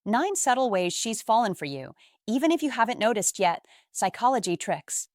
9 subtle ways she's fallen for you, even if you haven't noticed yet. Psychology tricks.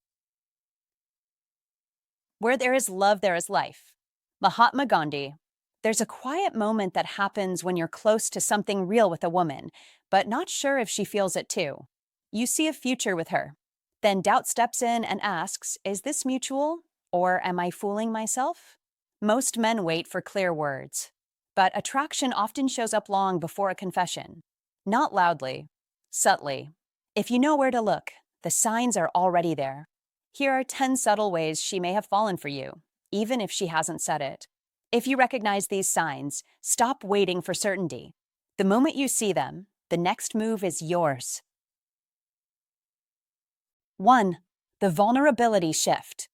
Where there is love, there is life. Mahatma Gandhi. There's a quiet moment that happens when you're close to something real with a woman, but not sure if she feels it too. You see a future with her. Then doubt steps in and asks, is this mutual? Or am I fooling myself? Most men wait for clear words. But attraction often shows up long before a confession. Not loudly, subtly. If you know where to look, the signs are already there. Here are 10 subtle ways she may have fallen for you, even if she hasn't said it. If you recognize these signs, stop waiting for certainty. The moment you see them, the next move is yours. 1. The vulnerability shift.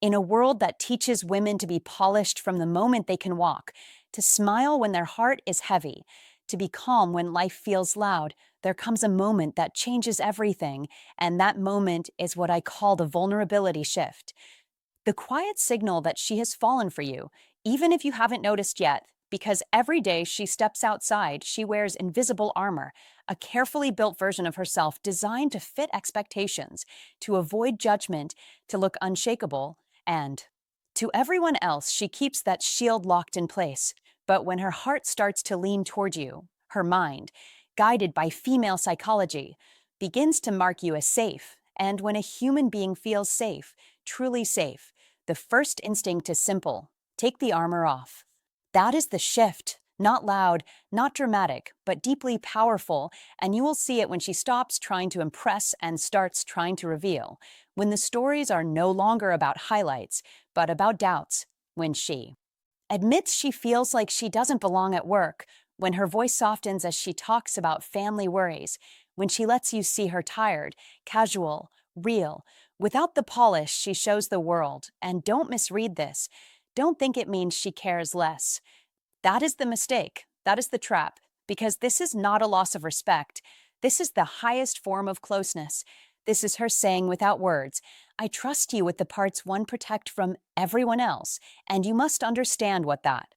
In a world that teaches women to be polished from the moment they can walk, to smile when their heart is heavy, to be calm when life feels loud, there comes a moment that changes everything, and that moment is what I call the vulnerability shift. The quiet signal that she has fallen for you, even if you haven't noticed yet, because every day she steps outside, she wears invisible armor, a carefully built version of herself designed to fit expectations, to avoid judgment, to look unshakable, and to everyone else, she keeps that shield locked in place. But when her heart starts to lean toward you, her mind, guided by female psychology, begins to mark you as safe. And when a human being feels safe, truly safe, the first instinct is simple: take the armor off. That is the shift. Not loud, not dramatic, but deeply powerful, and you will see it when she stops trying to impress and starts trying to reveal. When the stories are no longer about highlights, but about doubts. When she admits she feels like she doesn't belong at work, when her voice softens as she talks about family worries, when she lets you see her tired, casual, real, without the polish she shows the world. And don't misread this. Don't think it means she cares less. That is the mistake. That is the trap. Because this is not a loss of respect. This is the highest form of closeness. This is her saying without words, I trust you with the parts one protect from everyone else, and you must understand what that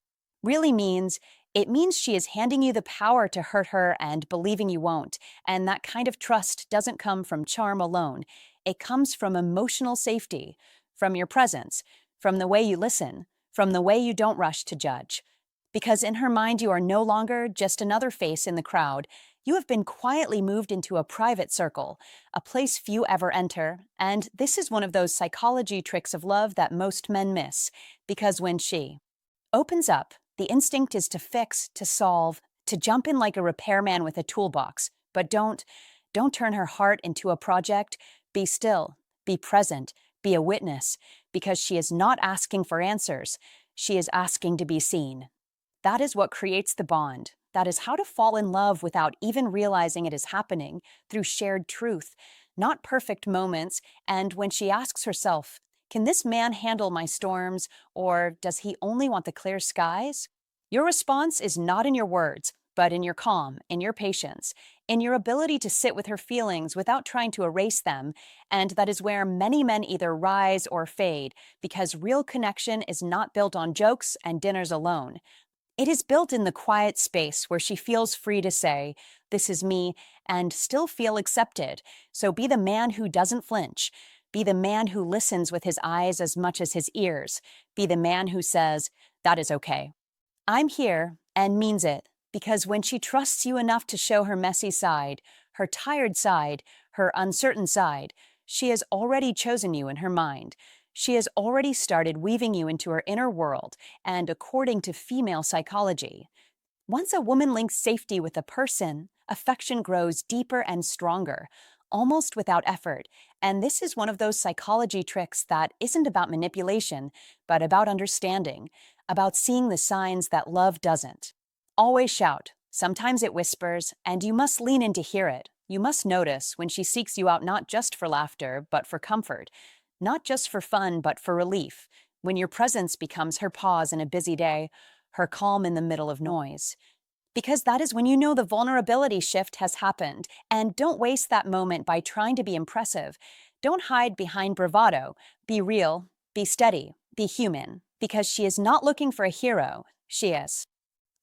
really means. It means she is handing you the power to hurt her and believing you won't. And that kind of trust doesn't come from charm alone. It comes from emotional safety, from your presence, from the way you listen, from the way you don't rush to judge. Because in her mind, you are no longer just another face in the crowd. You have been quietly moved into a private circle, a place few ever enter. And this is one of those psychology tricks of love that most men miss. Because when she opens up, the instinct is to fix, to solve, to jump in like a repairman with a toolbox. But don't turn her heart into a project. Be still, be present, be a witness, because she is not asking for answers. She is asking to be seen. That is what creates the bond. That is how to fall in love without even realizing it is happening, through shared truth, not perfect moments. And when she asks herself, can this man handle my storms, or does he only want the clear skies? Your response is not in your words, but in your calm, in your patience, in your ability to sit with her feelings without trying to erase them. And that is where many men either rise or fade, because real connection is not built on jokes and dinners alone. It is built in the quiet space where she feels free to say, this is me, and still feel accepted. So be the man who doesn't flinch. Be the man who listens with his eyes as much as his ears. Be the man who says, that is okay. I'm here, and means it, because when she trusts you enough to show her messy side, her tired side, her uncertain side, she has already chosen you in her mind. She has already started weaving you into her inner world, and according to female psychology, once a woman links safety with a person, affection grows deeper and stronger, almost without effort. And this is one of those psychology tricks that isn't about manipulation, but about understanding, about seeing the signs that love doesn't always shout. Sometimes it whispers, and you must lean in to hear it. You must notice when she seeks you out not just for laughter, but for comfort. Not just for fun, but for relief, when your presence becomes her pause in a busy day, her calm in the middle of noise. Because that is when you know the vulnerability shift has happened. And don't waste that moment by trying to be impressive. Don't hide behind bravado. Be real, be steady, be human. Because she is not looking for a hero. She is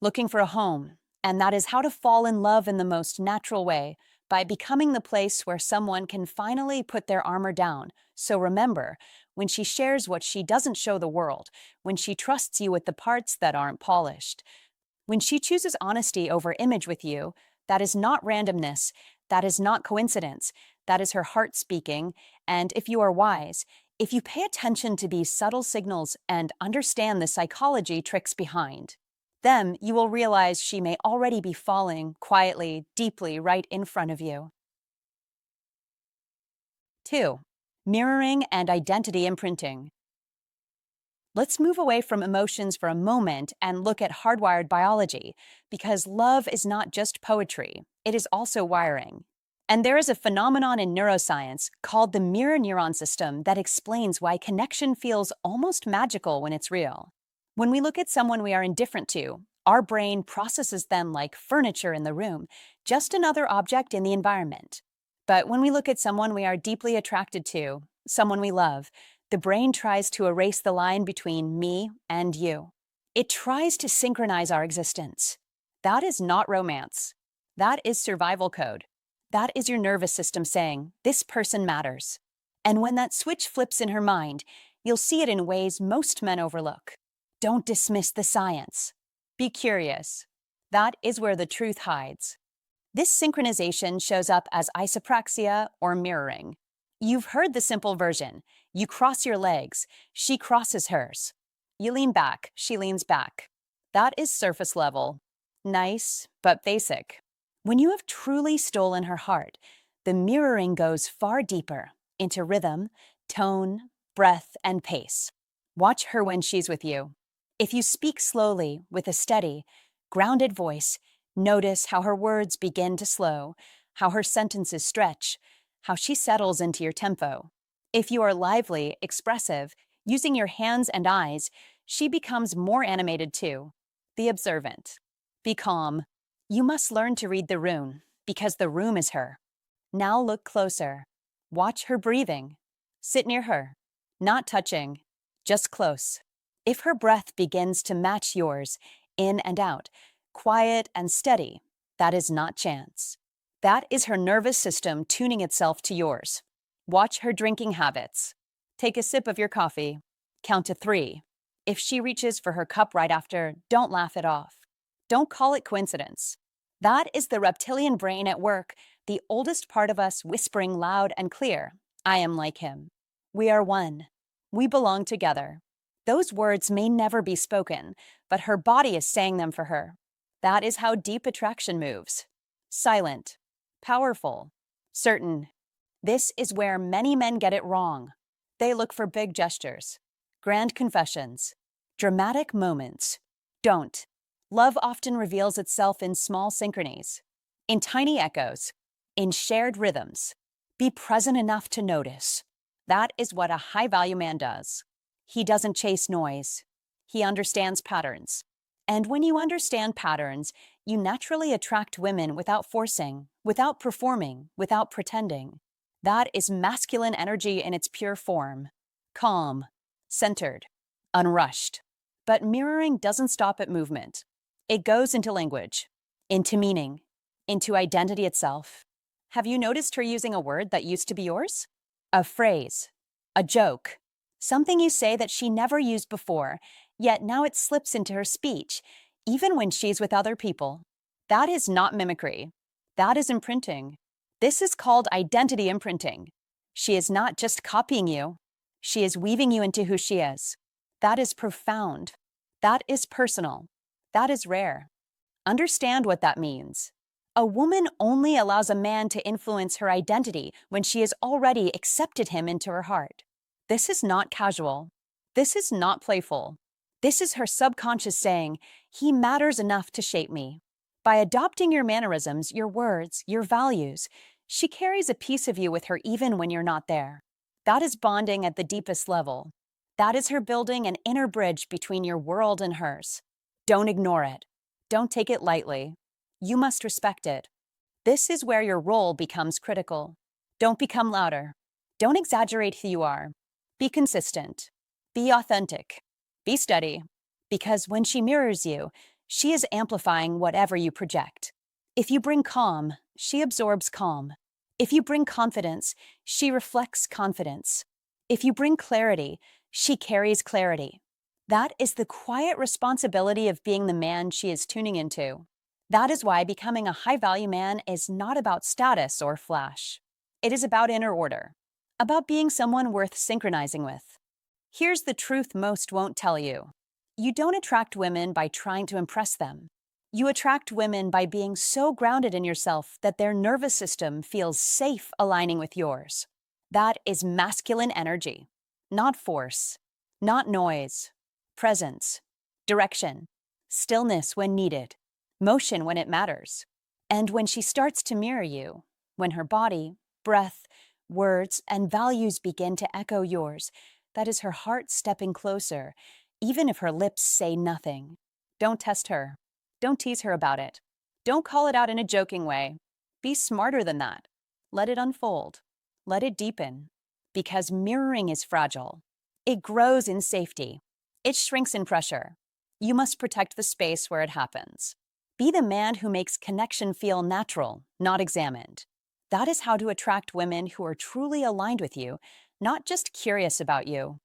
looking for a home. And that is how to fall in love in the most natural way, by becoming the place where someone can finally put their armor down. So remember, when she shares what she doesn't show the world, when she trusts you with the parts that aren't polished, when she chooses honesty over image with you, that is not randomness, that is not coincidence, that is her heart speaking. And if you are wise, if you pay attention to these subtle signals and understand the psychology tricks behind them, you will realize she may already be falling quietly, deeply, right in front of you. 2. Mirroring and identity imprinting. Let's move away from emotions for a moment and look at hardwired biology, because love is not just poetry, it is also wiring. And there is a phenomenon in neuroscience called the mirror neuron system that explains why connection feels almost magical when it's real. When we look at someone we are indifferent to, our brain processes them like furniture in the room, just another object in the environment. But when we look at someone we are deeply attracted to, someone we love, the brain tries to erase the line between me and you. It tries to synchronize our existence. That is not romance. That is survival code. That is your nervous system saying, this person matters. And when that switch flips in her mind, you'll see it in ways most men overlook. Don't dismiss the science. Be curious. That is where the truth hides. This synchronization shows up as isopraxia or mirroring. You've heard the simple version. You cross your legs, she crosses hers. You lean back, she leans back. That is surface level. Nice, but basic. When you have truly stolen her heart, the mirroring goes far deeper into rhythm, tone, breath, and pace. Watch her when she's with you. If you speak slowly with a steady, grounded voice, notice how her words begin to slow, how her sentences stretch, how she settles into your tempo. If you are lively, expressive, using your hands and eyes, she becomes more animated too. Be observant. Be calm. You must learn to read the room, because the room is her. Now look closer. Watch her breathing. Sit near her. Not touching, just close. If her breath begins to match yours, in and out, quiet and steady, that is not chance. That is her nervous system tuning itself to yours. Watch her drinking habits. Take a sip of your coffee. Count to 3. If she reaches for her cup right after, don't laugh it off. Don't call it coincidence. That is the reptilian brain at work, the oldest part of us whispering loud and clear, I am like him. We are one. We belong together. Those words may never be spoken, but her body is saying them for her. That is how deep attraction moves. Silent, powerful, certain. This is where many men get it wrong. They look for big gestures, grand confessions, dramatic moments. Don't. Love often reveals itself in small synchronies, in tiny echoes, in shared rhythms. Be present enough to notice. That is what a high-value man does. He doesn't chase noise. He understands patterns. And when you understand patterns, you naturally attract women without forcing, without performing, without pretending. That is masculine energy in its pure form. Calm, centered, unrushed. But mirroring doesn't stop at movement. It goes into language, into meaning, into identity itself. Have you noticed her using a word that used to be yours? A phrase, a joke, something you say that she never used before, yet now it slips into her speech, even when she's with other people. That is not mimicry. That is imprinting. This is called identity imprinting. She is not just copying you. She is weaving you into who she is. That is profound. That is personal. That is rare. Understand what that means. A woman only allows a man to influence her identity when she has already accepted him into her heart. This is not casual. This is not playful. This is her subconscious saying, he matters enough to shape me. By adopting your mannerisms, your words, your values, she carries a piece of you with her even when you're not there. That is bonding at the deepest level. That is her building an inner bridge between your world and hers. Don't ignore it. Don't take it lightly. You must respect it. This is where your role becomes critical. Don't become louder. Don't exaggerate who you are. Be consistent. Be authentic. Be steady. Because when she mirrors you, She is amplifying whatever you project. If you bring calm, she absorbs calm. If you bring confidence, she reflects confidence. If you bring clarity, she carries clarity. That is the quiet responsibility of being the man she is tuning into. That is why becoming a high-value man is not about status or flash. It is about inner order, about being someone worth synchronizing with. Here's the truth most won't tell you. You don't attract women by trying to impress them. You attract women by being so grounded in yourself that their nervous system feels safe aligning with yours. That is masculine energy, not force, not noise, presence, direction, stillness when needed, motion when it matters. And when she starts to mirror you, when her body, breath, words, and values begin to echo yours, that is her heart stepping closer, even if her lips say nothing. Don't test her. Don't tease her about it. Don't call it out in a joking way. Be smarter than that. Let it unfold. Let it deepen. Because mirroring is fragile. It grows in safety. It shrinks in pressure. You must protect the space where it happens. Be the man who makes connection feel natural, not examined. That is how to attract women who are truly aligned with you, not just curious about you.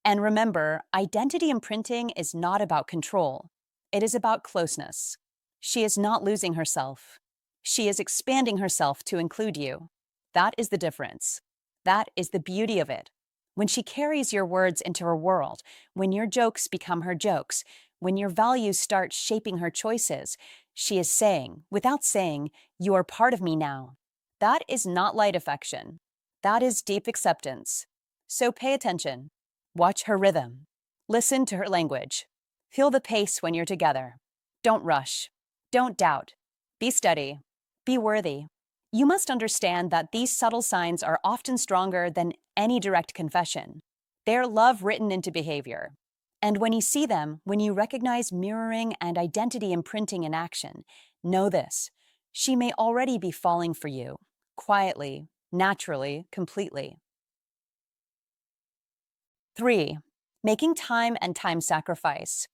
And remember, identity imprinting is not about control. It is about closeness. She is not losing herself. She is expanding herself to include you. That is the difference. That is the beauty of it. When she carries your words into her world, when your jokes become her jokes, when your values start shaping her choices, she is saying, without saying, you are part of me now. That is not light affection. That is deep acceptance. So pay attention. Watch her rhythm. Listen to her language. Feel the pace when you're together. Don't rush. Don't doubt. Be steady. Be worthy. You must understand that these subtle signs are often stronger than any direct confession. They're love written into behavior. And when you see them, when you recognize mirroring and identity imprinting in action, know this: she may already be falling for you, quietly, naturally, completely. 3. Making time and time sacrifice.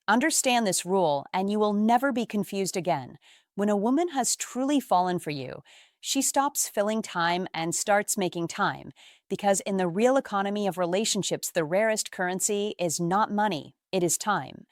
Understand this rule, and you will never be confused again. When a woman has truly fallen for you, she stops filling time and starts making time, because in the real economy of relationships, the rarest currency is not money, it is time.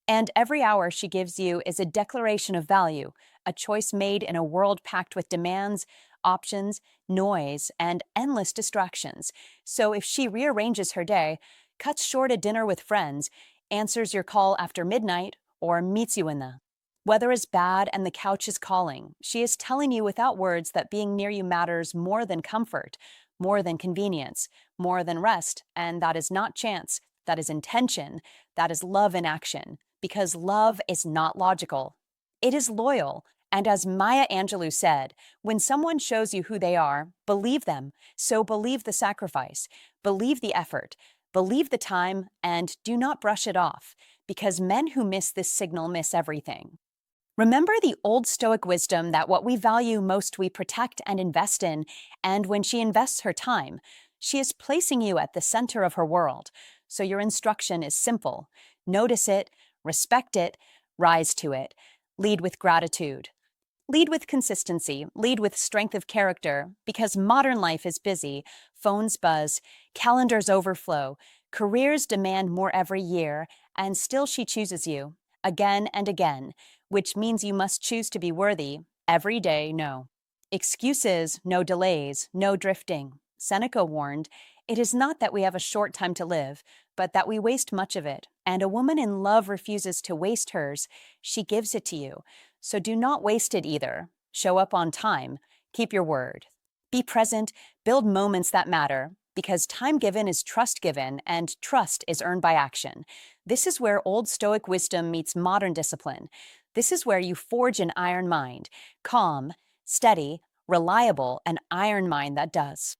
And every hour she gives you is a declaration of value, a choice made in a world packed with demands, options, noise, and endless distractions. So if she rearranges her day, cuts short a dinner with friends, answers your call after midnight, or meets you in the weather is bad and the couch is calling, she is telling you without words that being near you matters more than comfort, more than convenience, more than rest, and that is not chance, that is intention, that is love in action. Because love is not logical. It is loyal. And as Maya Angelou said, when someone shows you who they are, believe them. So believe the sacrifice, believe the effort, believe the time, and do not brush it off, because men who miss this signal miss everything. Remember the old Stoic wisdom that what we value most we protect and invest in, and when she invests her time, she is placing you at the center of her world. So your instruction is simple: notice it, respect it, rise to it, lead with gratitude. Lead with consistency, lead with strength of character, because modern life is busy, phones buzz, calendars overflow, careers demand more every year, and still she chooses you, again and again, which means you must choose to be worthy, every day, no. Excuses, no delays, no drifting. Seneca warned, it is not that we have a short time to live, but that we waste much of it, and a woman in love refuses to waste hers, she gives it to you. So do not waste it either. Show up on time. Keep your word. Be present. Build moments that matter, because time given is trust given, and trust is earned by action. This is where old Stoic wisdom meets modern discipline. This is where you forge an iron mind, calm, steady, reliable, an iron mind that does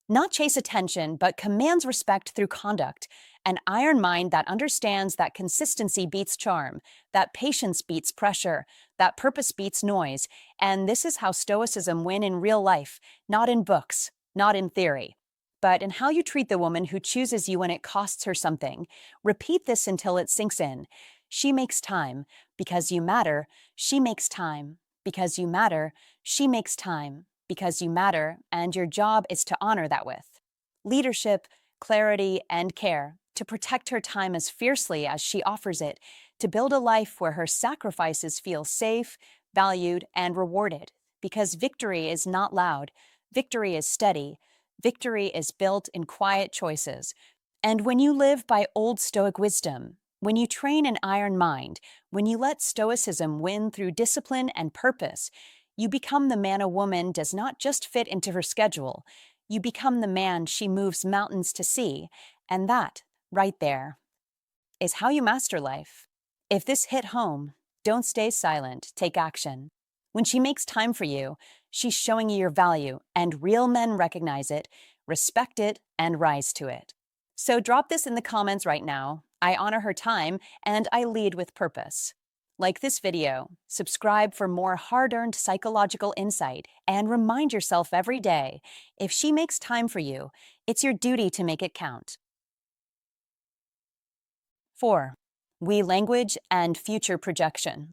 not chase attention, but commands respect through conduct. An iron mind that understands that consistency beats charm, that patience beats pressure, that purpose beats noise. And this is how Stoicism win in real life, not in books, not in theory. but in how you treat the woman who chooses you when it costs her something. Repeat this until it sinks in. She makes time because you matter. She makes time because you matter. She makes time because you matter, and your job is to honor that with leadership, clarity, and care, to protect her time as fiercely as she offers it, to build a life where her sacrifices feel safe, valued, and rewarded. Because victory is not loud, victory is steady, victory is built in quiet choices. And when you live by old Stoic wisdom, when you train an iron mind, when you let Stoicism win through discipline and purpose, you become the man a woman does not just fit into her schedule. You become the man she moves mountains to see. And that, right there, is how you master life. If this hit home, don't stay silent, take action. When she makes time for you, she's showing you your value, and real men recognize it, respect it, and rise to it. So drop this in the comments right now. I honor her time, and I lead with purpose. Like this video, subscribe for more hard-earned psychological insight, and remind yourself every day, if she makes time for you, it's your duty to make it count. 4. We language and future projection.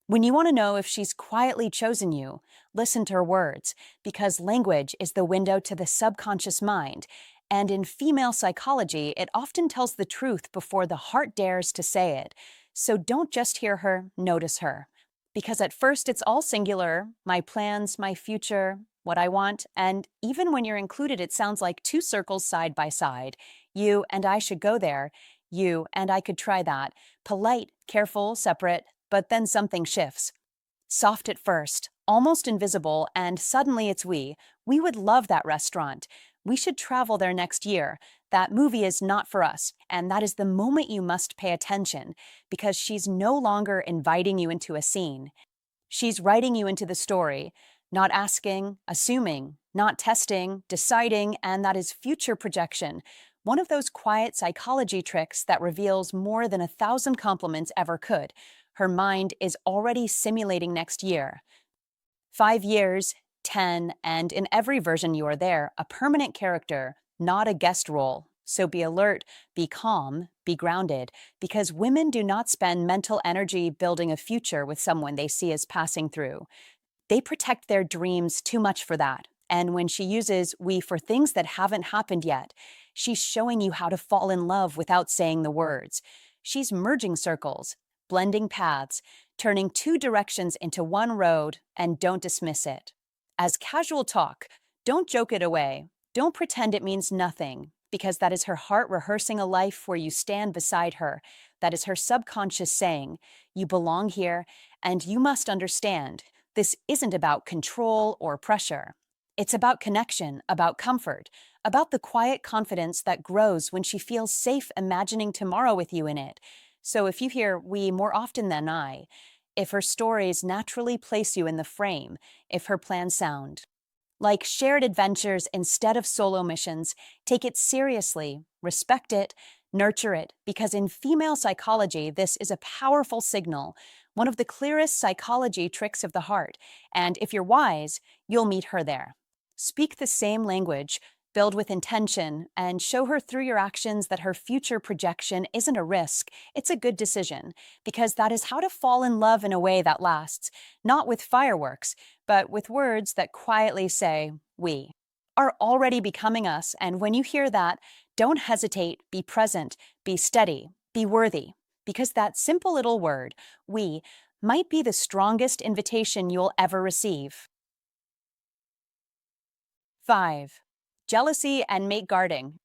When you want to know if she's quietly chosen you, listen to her words, because language is the window to the subconscious mind, and in female psychology, it often tells the truth before the heart dares to say it. So don't just hear her, notice her. Because at first it's all singular, my plans, my future, what I want, and even when you're included, it sounds like two circles side by side. You and I should go there. You and I could try that. Polite, careful, separate, but then something shifts. Soft at first, almost invisible, and suddenly it's we. We would love that restaurant. We should travel there next year. That movie is not for us, and that is the moment you must pay attention, because she's no longer inviting you into a scene. She's writing you into the story, not asking, assuming, not testing, deciding, and that is future projection. One of those quiet psychology tricks that reveals more than 1,000 compliments ever could. Her mind is already simulating next year. 5 years, 10, and in every version you are there, a permanent character, not a guest role. So be alert, be calm, be grounded, because women do not spend mental energy building a future with someone they see as passing through. They protect their dreams too much for that. And when she uses we for things that haven't happened yet, she's showing you how to fall in love without saying the words. She's merging circles, blending paths, turning two directions into one road, and don't dismiss it. As casual talk, don't joke it away. Don't pretend it means nothing, because that is her heart rehearsing a life where you stand beside her. That is her subconscious saying, you belong here, and you must understand. This isn't about control or pressure. It's about connection, about comfort, about the quiet confidence that grows when she feels safe imagining tomorrow with you in it. So if you hear we more often than I, if her stories naturally place you in the frame, if her plans sound like shared adventures instead of solo missions, take it seriously, respect it, nurture it, because in female psychology, this is a powerful signal, one of the clearest psychology tricks of the heart, and if you're wise, you'll meet her there. Speak the same language, build with intention, and show her through your actions that her future projection isn't a risk, it's a good decision, because that is how to fall in love in a way that lasts, not with fireworks, but with words that quietly say, we are already becoming us, and when you hear that, don't hesitate, be present, be steady, be worthy, because that simple little word, we, might be the strongest invitation you'll ever receive. 5. Jealousy and mate guarding.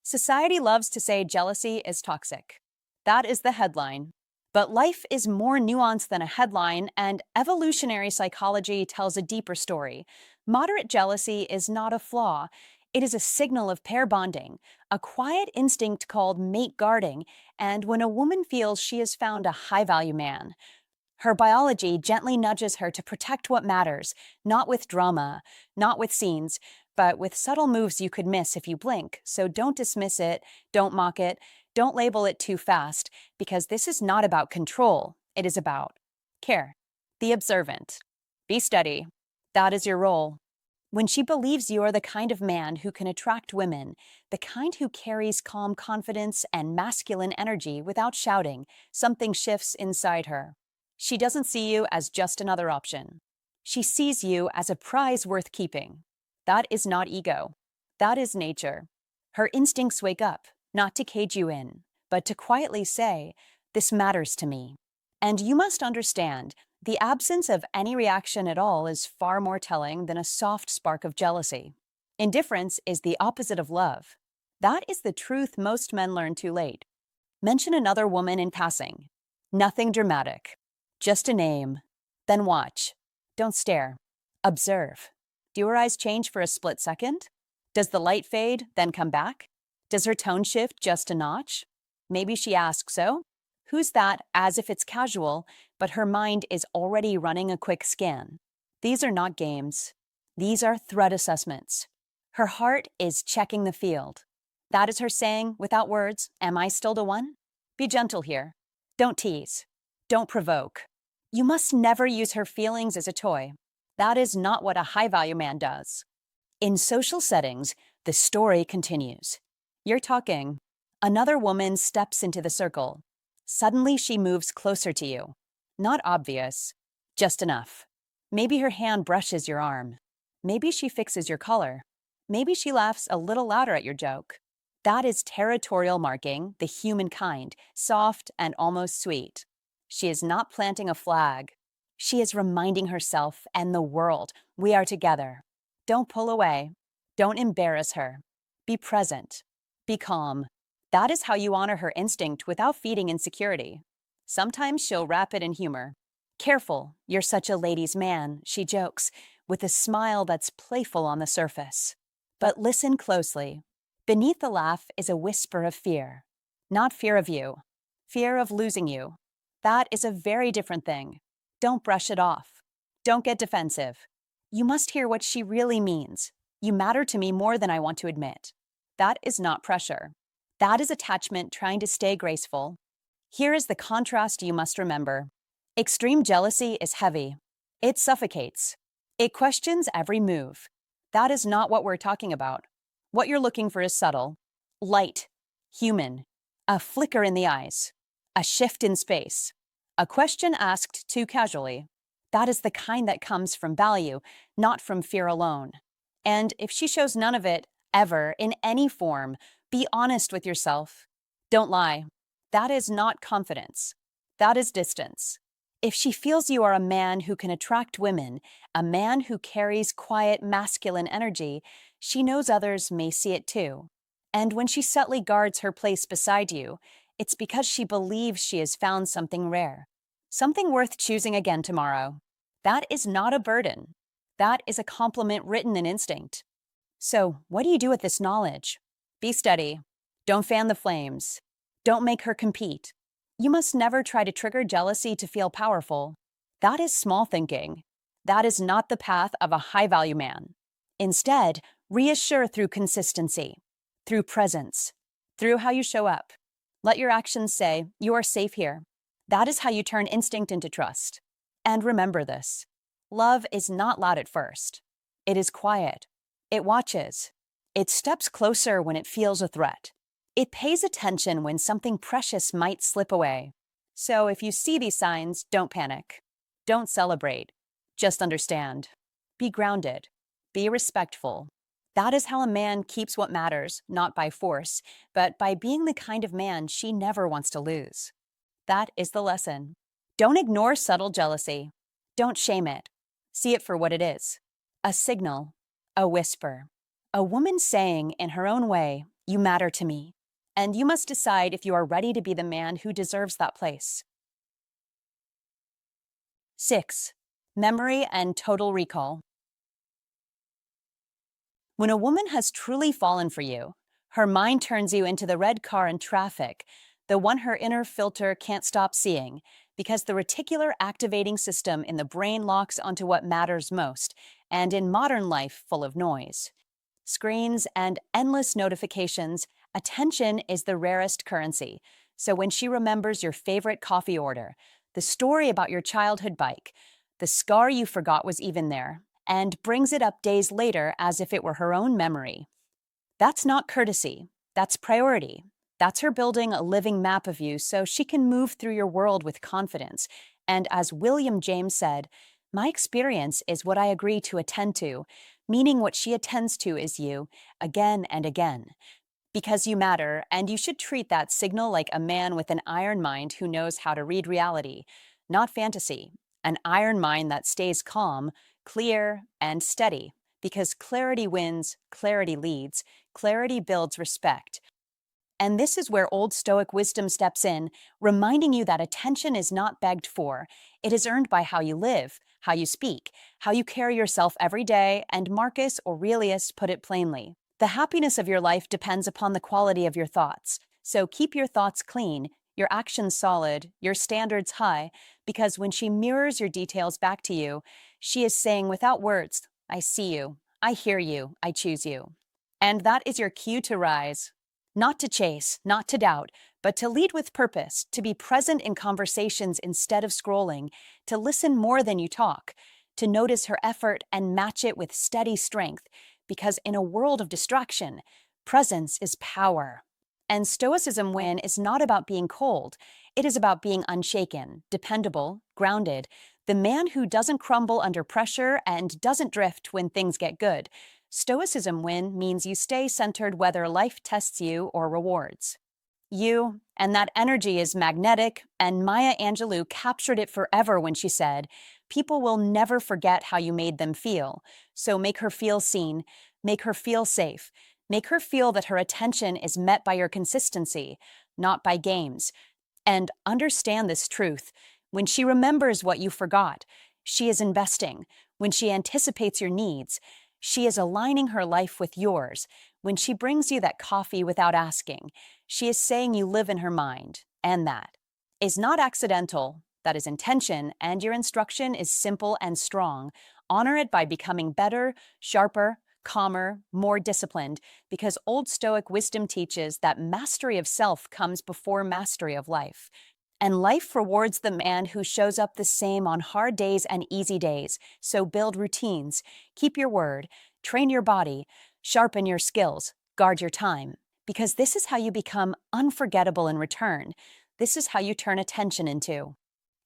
Society loves to say jealousy is toxic. That is the headline. But life is more nuanced than a headline, and evolutionary psychology tells a deeper story. Moderate jealousy is not a flaw. It is a signal of pair bonding, a quiet instinct called mate guarding, and when a woman feels she has found a high-value man, her biology gently nudges her to protect what matters, not with drama, not with scenes, but with subtle moves you could miss if you blink. So don't dismiss it, don't mock it, don't label it too fast, because this is not about control. It is about care. Be observant. Be steady. That is your role. When she believes you are the kind of man who can attract women, the kind who carries calm confidence and masculine energy without shouting, something shifts inside her. She doesn't see you as just another option. She sees you as a prize worth keeping. That is not ego. That is nature. Her instincts wake up, not to cage you in, but to quietly say, "This matters to me." And you must understand, the absence of any reaction at all is far more telling than a soft spark of jealousy. Indifference is the opposite of love. That is the truth most men learn too late. Mention another woman in passing. Nothing dramatic. Just a name. Then watch. Don't stare. Observe. Do her eyes change for a split second? Does the light fade, then come back? Does her tone shift just a notch? Maybe she asks, "So? Who's that?" as if it's casual, but her mind is already running a quick scan. These are not games. These are threat assessments. Her heart is checking the field. That is her saying, without words, "Am I still the one?" Be gentle here. Don't tease. Don't provoke. You must never use her feelings as a toy. That is not what a high-value man does. In social settings, the story continues. You're talking. Another woman steps into the circle. Suddenly, she moves closer to you. Not obvious, just enough. Maybe her hand brushes your arm. Maybe she fixes your collar. Maybe she laughs a little louder at your joke. That is territorial marking, the human kind, soft and almost sweet. She is not planting a flag. She is reminding herself and the world, we are together. Don't pull away. Don't embarrass her. Be present. Be calm. That is how you honor her instinct without feeding insecurity. Sometimes she'll wrap it in humor. "Careful, you're such a ladies' man," she jokes, with a smile that's playful on the surface. But listen closely. Beneath the laugh is a whisper of fear. Not fear of you. Fear of losing you. That is a very different thing. Don't brush it off. Don't get defensive. You must hear what she really means. You matter to me more than I want to admit. That is not pressure. That is attachment trying to stay graceful. Here is the contrast you must remember. Extreme jealousy is heavy. It suffocates. It questions every move. That is not what we're talking about. What you're looking for is subtle, light, human, a flicker in the eyes, a shift in space, a question asked too casually. That is the kind that comes from value, not from fear alone. And if she shows none of it, ever, in any form, be honest with yourself. Don't lie. That is not confidence. That is distance. If she feels you are a man who can attract women, a man who carries quiet masculine energy, she knows others may see it too. And when she subtly guards her place beside you, it's because she believes she has found something rare, something worth choosing again tomorrow. That is not a burden. That is a compliment written in instinct. So, what do you do with this knowledge? Be steady. Don't fan the flames. Don't make her compete. You must never try to trigger jealousy to feel powerful. That is small thinking. That is not the path of a high-value man. Instead, reassure through consistency, through presence, through how you show up. Let your actions say, "You are safe here." That is how you turn instinct into trust. And remember this. Love is not loud at first. It is quiet. It watches. It steps closer when it feels a threat. It pays attention when something precious might slip away. So if you see these signs, don't panic. Don't celebrate. Just understand. Be grounded. Be respectful. That is how a man keeps what matters, not by force, but by being the kind of man she never wants to lose. That is the lesson. Don't ignore subtle jealousy. Don't shame it. See it for what it is. A signal. A whisper. A woman saying, in her own way, "You matter to me." And you must decide if you are ready to be the man who deserves that place. 6. Memory and total recall. When a woman has truly fallen for you, her mind turns you into the red car in traffic, the one her inner filter can't stop seeing, because the reticular activating system in the brain locks onto what matters most, and in modern life full of noise, screens and endless notifications, attention is the rarest currency. So when she remembers your favorite coffee order, the story about your childhood bike, the scar you forgot was even there, and brings it up days later as if it were her own memory. That's not courtesy, that's priority. That's her building a living map of you so she can move through your world with confidence. And as William James said, my experience is what I agree to attend to, meaning what she attends to is you, again and again. Because you matter, and you should treat that signal like a man with an iron mind who knows how to read reality, not fantasy. An iron mind that stays calm, clear, and steady. Because clarity wins, clarity leads, clarity builds respect. And this is where Old Stoic wisdom steps in, reminding you that attention is not begged for. It is earned by how you live, how you speak, how you carry yourself every day, and Marcus Aurelius put it plainly. The happiness of your life depends upon the quality of your thoughts. So keep your thoughts clean, your actions solid, your standards high, because when she mirrors your details back to you, she is saying without words, I see you, I hear you, I choose you. And that is your cue to rise. Not to chase, not to doubt, but to lead with purpose, to be present in conversations instead of scrolling, to listen more than you talk, to notice her effort and match it with steady strength, because in a world of distraction, presence is power. And Stoicism win is not about being cold. It is about being unshaken, dependable, grounded, the man who doesn't crumble under pressure and doesn't drift when things get good. Stoicism win means you stay centered whether life tests you or rewards you, and that energy is magnetic, and Maya Angelou captured it forever when she said, people will never forget how you made them feel, so make her feel seen, make her feel safe, make her feel that her attention is met by your consistency, not by games. And understand this truth. When she remembers what you forgot, she is investing. When she anticipates your needs, she is aligning her life with yours. When she brings you that coffee without asking, she is saying you live in her mind. And that is not accidental. That is intention, and your instruction is simple and strong. Honor it by becoming better, sharper, calmer, more disciplined, because Old Stoic wisdom teaches that mastery of self comes before mastery of life. And life rewards the man who shows up the same on hard days and easy days. So build routines, keep your word, train your body, sharpen your skills, guard your time. Because this is how you become unforgettable in return. This is how you turn attention into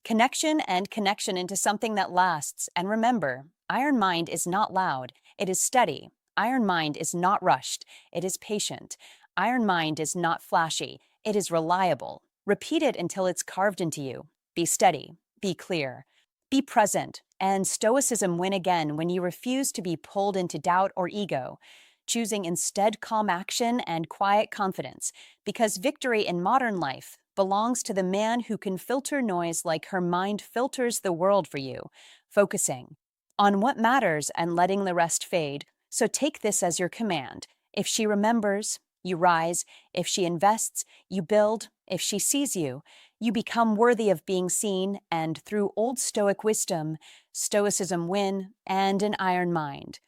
connection and connection into something that lasts. And remember, Iron Mind is not loud, it is steady. Iron Mind is not rushed, it is patient. Iron Mind is not flashy, it is reliable. Repeat it until it's carved into you. Be steady, be clear, be present, and Stoicism win again when you refuse to be pulled into doubt or ego, choosing instead calm action and quiet confidence, because victory in modern life belongs to the man who can filter noise like her mind filters the world for you, focusing on what matters and letting the rest fade. So take this as your command. If she remembers, you rise. If she invests, you build. If she sees you, you become worthy of being seen. And through Old Stoic wisdom, Stoicism win, and an iron mind.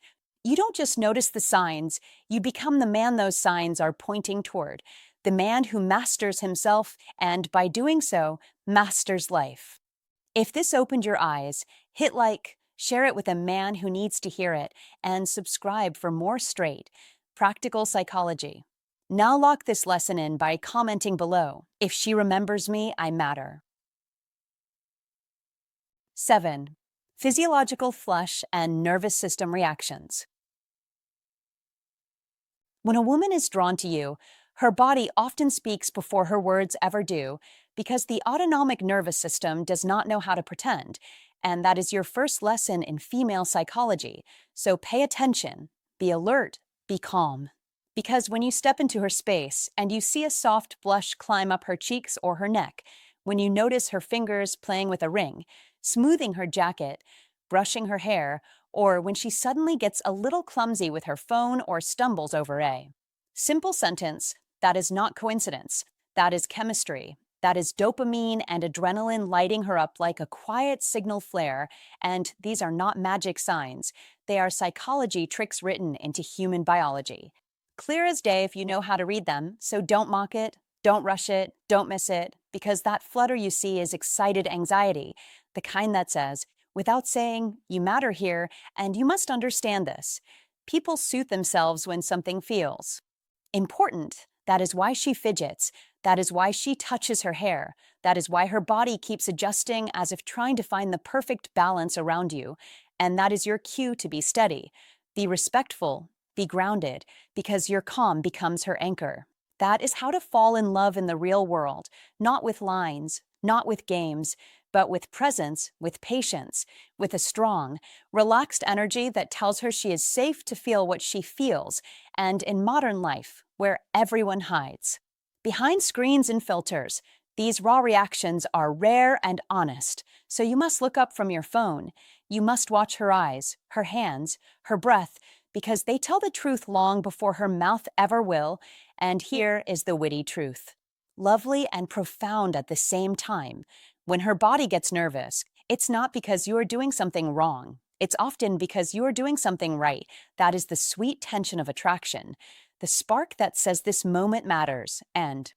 You don't just notice the signs, you become the man those signs are pointing toward, the man who masters himself and, by doing so, masters life. If this opened your eyes, hit like, share it with a man who needs to hear it, and subscribe for more straight, practical psychology. Now lock this lesson in by commenting below. If she remembers me, I matter. 7. Physiological flush and nervous system reactions. When a woman is drawn to you, her body often speaks before her words ever do, because the autonomic nervous system does not know how to pretend, and that is your first lesson in female psychology. So pay attention, be alert, be calm. Because when you step into her space and you see a soft blush climb up her cheeks or her neck, when you notice her fingers playing with a ring, smoothing her jacket, brushing her hair, or when she suddenly gets a little clumsy with her phone or stumbles over a simple sentence, that is not coincidence. That is chemistry. That is dopamine and adrenaline lighting her up like a quiet signal flare. And these are not magic signs. They are psychology tricks written into human biology. Clear as day if you know how to read them, so don't mock it, don't rush it, don't miss it, because that flutter you see is excited anxiety, the kind that says, without saying, "You matter here, and you must understand this." People soothe themselves when something feels important. That is why she fidgets. That is why she touches her hair. That is why her body keeps adjusting as if trying to find the perfect balance around you. And that is your cue to be steady. Be respectful. Be grounded, because your calm becomes her anchor. That is how to fall in love in the real world, not with lines, not with games, but with presence, with patience, with a strong, relaxed energy that tells her she is safe to feel what she feels, and in modern life, where everyone hides. Behind screens and filters, these raw reactions are rare and honest, so you must look up from your phone. You must watch her eyes, her hands, her breath, because they tell the truth long before her mouth ever will, and here is the witty truth. Lovely and profound at the same time. When her body gets nervous, it's not because you are doing something wrong. It's often because you are doing something right. That is the sweet tension of attraction, the spark that says this moment matters. And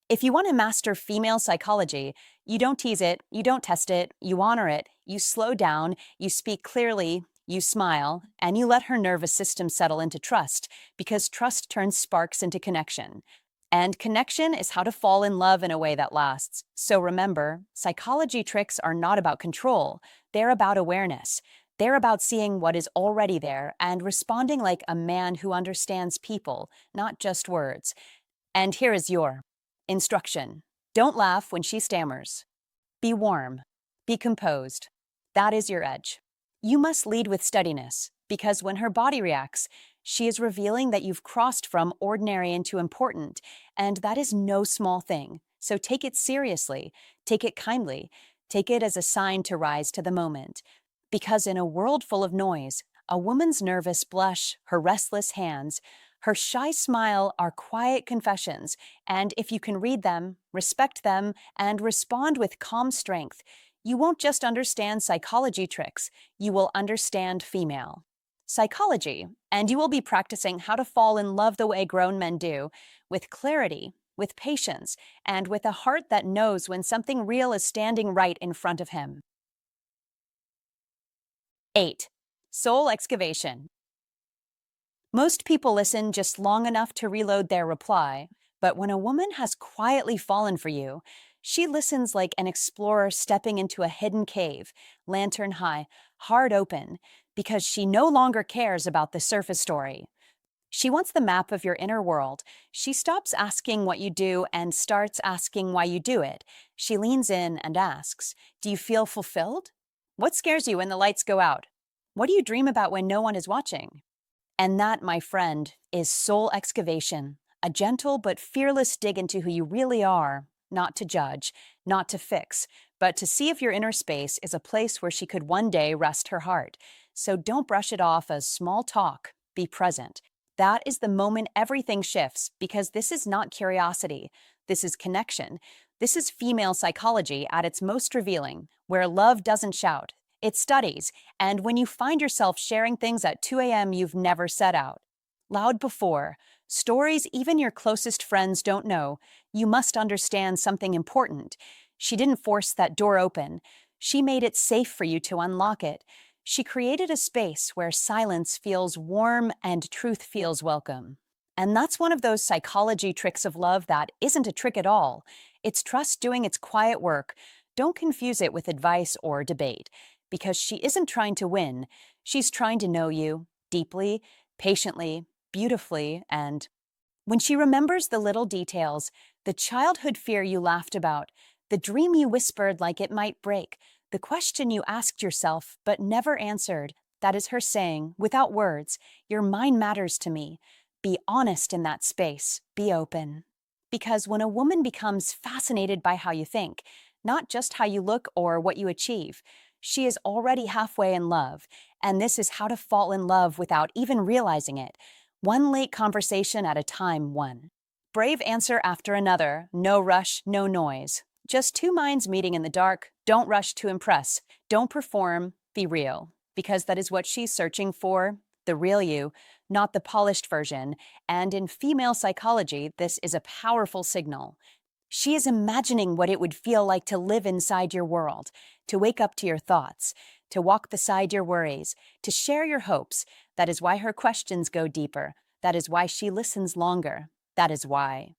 if you want to master female psychology, you don't tease it, you don't test it, you honor it, you slow down, you speak clearly, you smile, and you let her nervous system settle into trust, because trust turns sparks into connection. And connection is how to fall in love in a way that lasts. So remember, psychology tricks are not about control, they're about awareness. They're about seeing what is already there and responding like a man who understands people, not just words. And here is your instruction. Don't laugh when she stammers. Be warm. Be composed. That is your edge. You must lead with steadiness, because when her body reacts, she is revealing that you've crossed from ordinary into important, and that is no small thing. So take it seriously, take it kindly, take it as a sign to rise to the moment. Because in a world full of noise, a woman's nervous blush, her restless hands, her shy smile are quiet confessions, and if you can read them, respect them, and respond with calm strength, you won't just understand psychology tricks, you will understand female psychology, and you will be practicing how to fall in love the way grown men do, with clarity, with patience, and with a heart that knows when something real is standing right in front of him. 8. Soul excavation. Most people listen just long enough to reload their reply, but when a woman has quietly fallen for you, she listens like an explorer stepping into a hidden cave, lantern high, heart open, because she no longer cares about the surface story. She wants the map of your inner world. She stops asking what you do and starts asking why you do it. She leans in and asks, "Do you feel fulfilled? What scares you when the lights go out? What do you dream about when no one is watching?" And that, my friend, is soul excavation, a gentle but fearless dig into who you really are, not to judge, not to fix, but to see if your inner space is a place where she could one day rest her heart. So don't brush it off as small talk. Be present. That is the moment everything shifts, because this is not curiosity. This is connection. This is female psychology at its most revealing, where love doesn't shout. It studies, and when you find yourself sharing things at 2 a.m. you've never said out loud before, stories even your closest friends don't know, you must understand something important. She didn't force that door open. She made it safe for you to unlock it. She created a space where silence feels warm and truth feels welcome. And that's one of those psychology tricks of love that isn't a trick at all. It's trust doing its quiet work. Don't confuse it with advice or debate, because she isn't trying to win. She's trying to know you deeply, patiently, beautifully, and when she remembers the little details, the childhood fear you laughed about, the dream you whispered like it might break, the question you asked yourself but never answered, that is her saying, without words, "Your mind matters to me." Be honest in that space. Be open. Because when a woman becomes fascinated by how you think, not just how you look or what you achieve, she is already halfway in love, and this is how to fall in love without even realizing it. One late conversation at a time, one brave answer after another, no rush, no noise. Just two minds meeting in the dark. Don't rush to impress. Don't perform. Be real. Because that is what she's searching for, the real you, not the polished version. And in female psychology, this is a powerful signal. She is imagining what it would feel like to live inside your world, to wake up to your thoughts. to walk beside your worries, to share your hopes. That is why her questions go deeper. That is why she listens longer. That is why.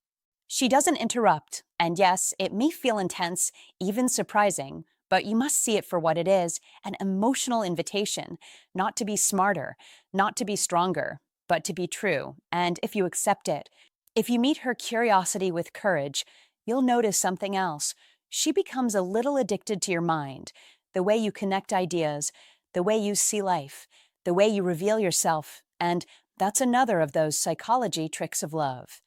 She doesn't interrupt, and yes, it may feel intense, even surprising, but you must see it for what it is, an emotional invitation, not to be smarter, not to be stronger, but to be true. And if you accept it, if you meet her curiosity with courage, you'll notice something else. She becomes a little addicted to your mind, the way you connect ideas, the way you see life, the way you reveal yourself, and that's another of those psychology tricks of love.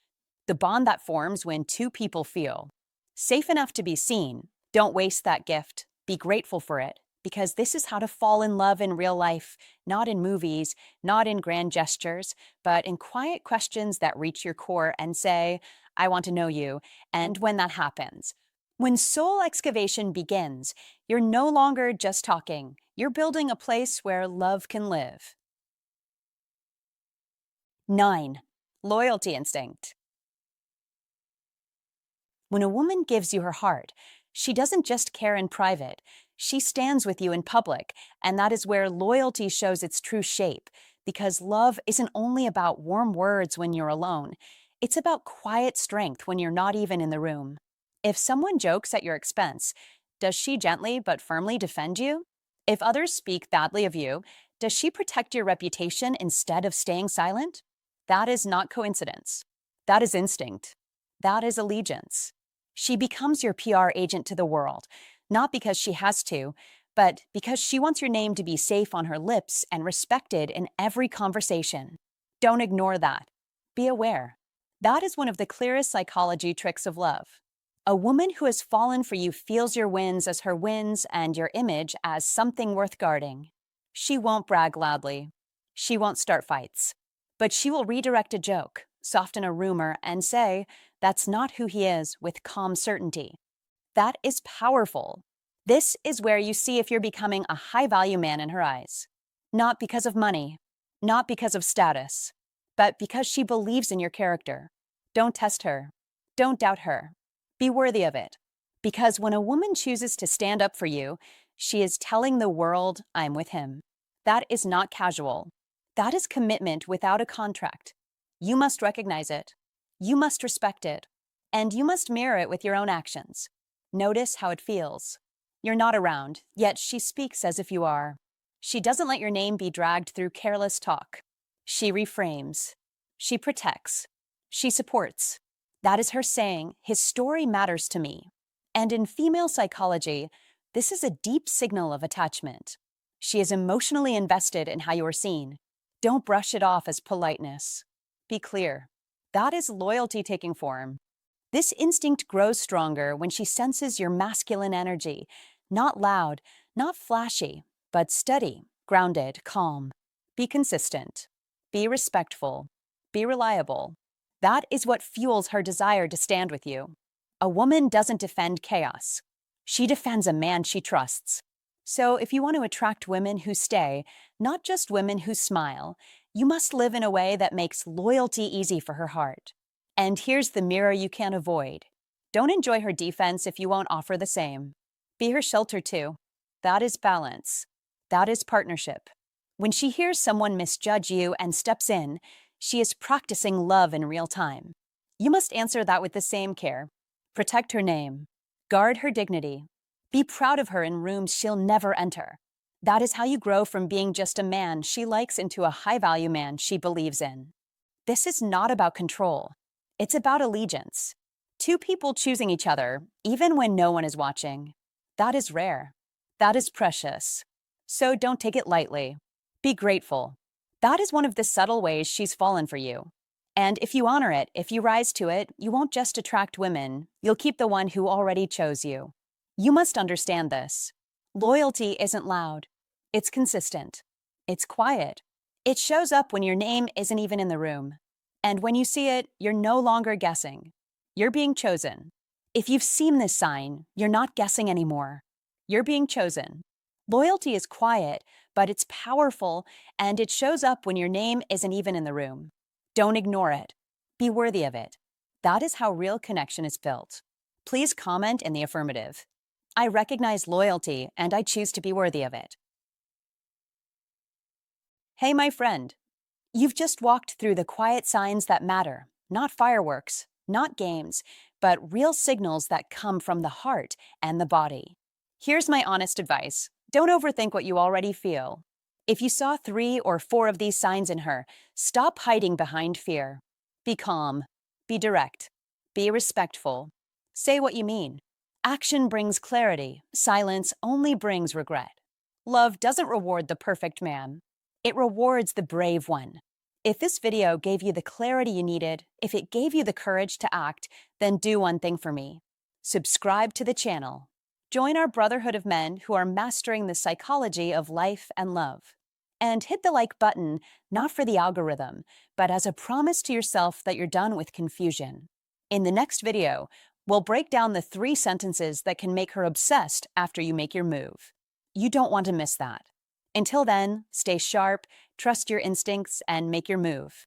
The bond that forms when two people feel safe enough to be seen. Don't waste that gift. Be grateful for it, because this is how to fall in love in real life, not in movies, not in grand gestures, but in quiet questions that reach your core and say, I want to know you. And when that happens, when soul excavation begins, you're no longer just talking. You're building a place where love can live. 9. Loyalty instinct. When a woman gives you her heart, she doesn't just care in private, she stands with you in public, and that is where loyalty shows its true shape, because love isn't only about warm words when you're alone, it's about quiet strength when you're not even in the room. If someone jokes at your expense, does she gently but firmly defend you? If others speak badly of you, does she protect your reputation instead of staying silent? That is not coincidence. That is instinct. That is allegiance. She becomes your PR agent to the world, not because she has to, but because she wants your name to be safe on her lips and respected in every conversation. Don't ignore that. Be aware. That is one of the clearest psychology tricks of love. A woman who has fallen for you feels your wins as her wins and your image as something worth guarding. She won't brag loudly. She won't start fights. But she will redirect a joke, soften a rumor, and say, that's not who he is, with calm certainty. That is powerful. This is where you see if you're becoming a high-value man in her eyes. Not because of money, not because of status, but because she believes in your character. Don't test her. Don't doubt her. Be worthy of it. Because when a woman chooses to stand up for you, she is telling the world, I'm with him. That is not casual. That is commitment without a contract. You must recognize it. You must respect it. And you must mirror it with your own actions. Notice how it feels. You're not around, yet she speaks as if you are. She doesn't let your name be dragged through careless talk. She reframes. She protects. She supports. That is her saying, his story matters to me. And in female psychology, this is a deep signal of attachment. She is emotionally invested in how you are seen. Don't brush it off as politeness. Be clear. That is loyalty taking form. This instinct grows stronger when she senses your masculine energy, not loud, not flashy, but steady, grounded, calm. Be consistent. Be respectful. Be reliable. That is what fuels her desire to stand with you. A woman doesn't defend chaos. She defends a man she trusts. So if you want to attract women who stay, not just women who smile, you must live in a way that makes loyalty easy for her heart. And here's the mirror you can't avoid. Don't enjoy her defense if you won't offer the same. Be her shelter too. That is balance. That is partnership. When she hears someone misjudge you and steps in, she is practicing love in real time. You must answer that with the same care. Protect her name. Guard her dignity. Be proud of her in rooms she'll never enter. That is how you grow from being just a man she likes into a high-value man she believes in. This is not about control. It's about allegiance. Two people choosing each other, even when no one is watching. That is rare. That is precious. So don't take it lightly. Be grateful. That is one of the subtle ways she's fallen for you. And if you honor it, if you rise to it, you won't just attract women, you'll keep the one who already chose you. You must understand this. Loyalty isn't loud. It's consistent. It's quiet. It shows up when your name isn't even in the room. And when you see it, you're no longer guessing. You're being chosen. If you've seen this sign, you're not guessing anymore. You're being chosen. Loyalty is quiet, but it's powerful, and it shows up when your name isn't even in the room. Don't ignore it. Be worthy of it. That is how real connection is built. Please comment in the affirmative. I recognize loyalty, and I choose to be worthy of it. Hey, my friend, you've just walked through the quiet signs that matter, not fireworks, not games, but real signals that come from the heart and the body. Here's my honest advice: don't overthink what you already feel. If you saw 3 or 4 of these signs in her, stop hiding behind fear. Be calm, be direct, be respectful. Say what you mean. Action brings clarity, silence only brings regret. Love doesn't reward the perfect man, it rewards the brave one. If this video gave you the clarity you needed, if it gave you the courage to act, then do one thing for me. Subscribe to the channel. Join our brotherhood of men who are mastering the psychology of life and love. And hit the like button, not for the algorithm, but as a promise to yourself that you're done with confusion. In the next video, we'll break down the 3 sentences that can make her obsessed after you make your move. You don't want to miss that. Until then, stay sharp, trust your instincts, and make your move.